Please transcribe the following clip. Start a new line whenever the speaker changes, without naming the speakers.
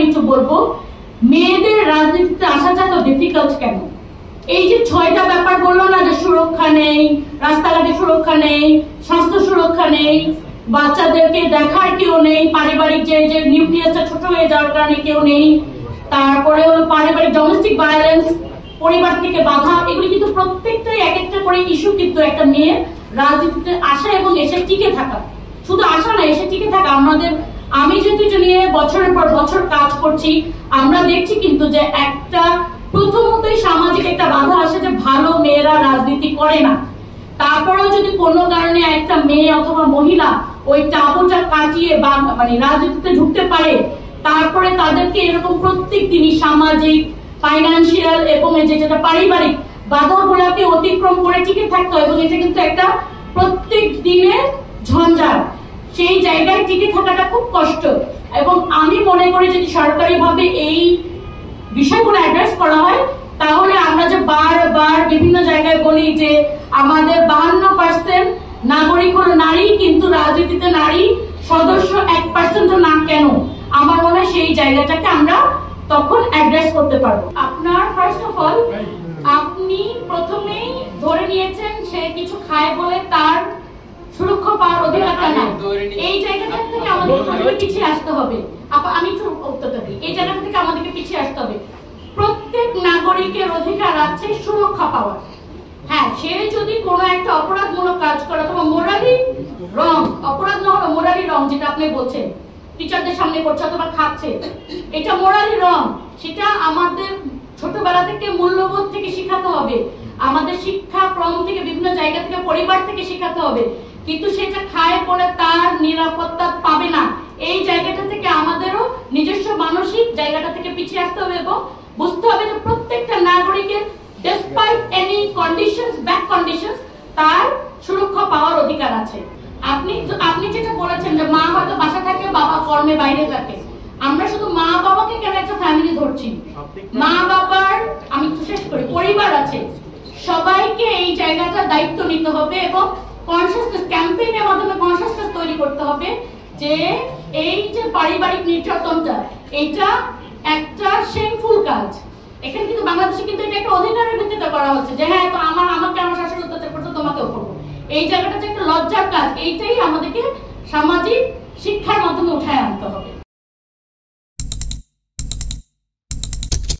একটু বলবো, মেয়েদের রাজনীতিতে আসাটা তো ডিফিকাল্ট কেন? এই যে 6টা ব্যাপার বললো না, যে সুরক্ষা নেই, রাস্তাঘাটে সুরক্ষা নেই, স্বাস্থ্য সুরক্ষা নেই, বাচ্চাদেরকে দেখার কেউ নেই, পারিবারিক যে নিউক্লিয়াসটা ছোট হয়ে যাওয়ার কারণে কেউ নেই, তারপরে হলো পারিবারিক ডোমেস্টিক ভায়োলেন্স, পরিবার থেকে বাধা, এগুলি কিন্তু প্রত্যেকটাই এক একটা করে ইস্যু। কিন্তু একটা মেয়ের রাজনীতিতে আসা এবং এসে টিকে থাকা, শুধু আসা না, এসে টিকে থাকা, আমি যেহেতু এটা নিয়ে বছরের পর বছর কাজ করছি, আমরা দেখছি কিন্তু যে একটা প্রথমতই সামাজিক একটা বাধা আসে যে ভালো মেয়েরা রাজনীতি করে না। তারপরেও যদি কোনো কারণে একটা মেয়ে অথবা মহিলা ওই টাবুটা কাটিয়ে মানে রাজনীতিতে ঢুকতে পারে, তারপরে তাদেরকে এরকম প্রত্যেক দিনই সামাজিক, ফাইন্যান্সিয়াল এবং যেটা পারিবারিক বাধাগুলোকে অতিক্রম করে টিকে থাকতে হয়। এবং এটা কিন্তু একটা প্রত্যেক দিনের ঝঞ্ঝাট, সেই জায়গায় টিকে থাকাটা খুব কষ্ট। এবং আমি মনে করি যদি সরকারিভাবে এই বিষয়গুলো অ্যাড্রেস করা হয়, তাহলে আমরা যে বারবার বিভিন্ন জায়গায় বলি যে আমাদের 52% নাগরিক হলো নারী, কিন্তু রাজনীতিতে নারী সদস্য 1% না কেন, আমার মনে হয় সেই জায়গাটাকে আমরা তখন অ্যাড্রেস করতে পারবো। আপনার ফার্স্ট অফ অল আপনি প্রথমেই ধরে নিয়েছেন সে কিছু খায় বলে তার সুরক্ষা পাওয়ার অধিকারটা নাই। এই জায়গাটা থেকে আমাদের পিছিয়ে আসতে হবে। আমি একটু উত্তরটা দিই, এই জায়গা থেকে আমাদেরকে পিছিয়ে আসতে হবে। প্রত্যেক নাগরিকের অধিকার আছে সুরক্ষা পাওয়ার। হ্যাঁ, সে যদি কোনো একটা অপরাধমূলক কাজ করে অথবা মোরালি রং, অপরাধ না হলো মোরালি রং, যেটা আপনি বলছেন টিচারদের সামনে করছে অথবা খাচ্ছে, এটা মোরালি রং। সেটা আমাদের ছোটবেলা থেকে মূল্যবোধ থেকে শিখাতে হবে, আমাদের শিক্ষা ক্রম থেকে বিভিন্ন জায়গা থেকে পরিবার থেকে শিখাতে হবে। কিন্তু সেটা খায় বলে তার নিরাপত্তা পাবে না, এই জায়গাটা থেকে আমাদেরও নিজস্ব মানসিক জায়গাটা থেকে পিছিয়ে আসতে হবে এবং বুঝতে হবে যে প্রত্যেকটা নাগরিকের despite any conditions, back conditions, তার সুরক্ষা পাওয়ার অধিকার আছে। আপনি যেটা বলেছেন যে মা হয়তো বাসা থাকে, বাবা কর্মে বাইরে থাকে, আমরা শুধু মা বাবাকে কেন একটা ফ্যামিলি ধরছি? মা বাবার, আমি একটু শেষ করি, পরিবার আছে, সবাইকে এই জায়গাটা দায়িত্ব নিতে হবে এবং কনসিয়াসনেস ক্যাম্পেইনের মাধ্যমে কনসিয়াসনেস তৈরি করতে হবে যে এই যে পারিবারিক নির্যাতনটা, এটা একটা শেমফুল কাজ। এখানে কিন্তু বাংলাদেশে কিন্তু এটা একটা অধিকারের ভিত্তিতে করা হচ্ছে যে হ্যাঁ, তো আমাকে আমার শাশুড়ি অত্যাচার করতে, তোমাকেও করবো। এই জায়গাটা যে একটা লজ্জার কাজ, এইটাই আমাদেরকে সামাজিক শিক্ষার মাধ্যমে উঠায় আনতে হবে।